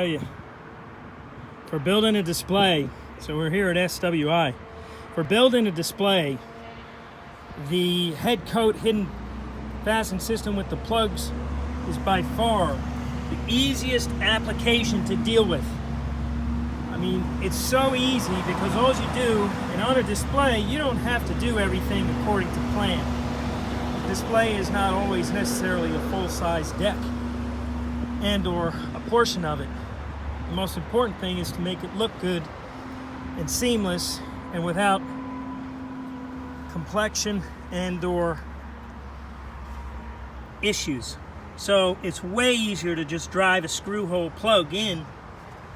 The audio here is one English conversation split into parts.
tell you, for building a display, so we're here at SWI, for building a display, the head coat hidden fasten system with the plugs is by far the easiest application to deal with. I mean, it's so easy because all you do, and on a display, you don't have to do everything according to plan. The display is not always necessarily a full-size deck and or a portion of it. The most important thing is to make it look good and seamless and without complexion and or issues. So it's way easier to just drive a screw hole plug in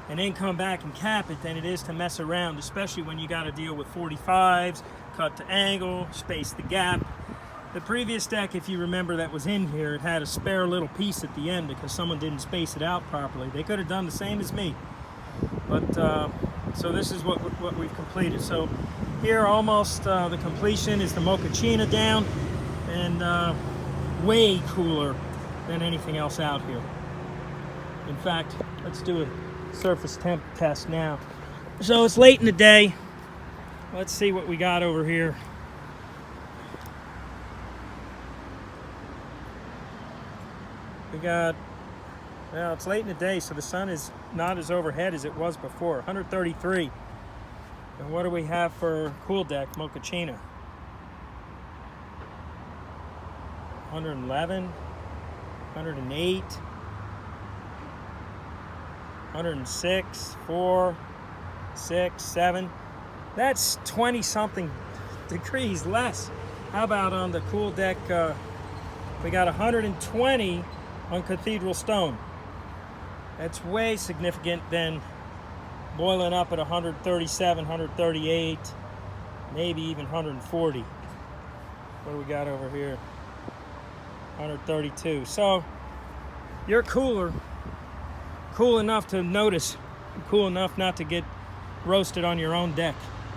and then come back and cap it than it is to mess around, especially when you got to deal with 45s, cut to angle, space the gap. The previous deck, if you remember, that was in here, it had a spare little piece at the end because someone didn't space it out properly. They could have done the same as me. But so this is what we've completed. So here almost the completion is the mochaccino down, and way cooler than anything else out here. In fact, let's do a surface temp test now. So it's late in the day. Let's see what we got over here. We got, well, it's late in the day, so the sun is not as overhead as it was before. 133. And what do we have for Cool Deck mochaccino? 111, 108, 106, 4, 6, 7. That's 20 something degrees less. How about on the Cool Deck? We got 120 on Cathedral Stone. That's way significant than boiling up at 137, 138, maybe even 140. What do we got over here? 132. So you're cooler, cool enough to notice, cool enough not to get roasted on your own deck.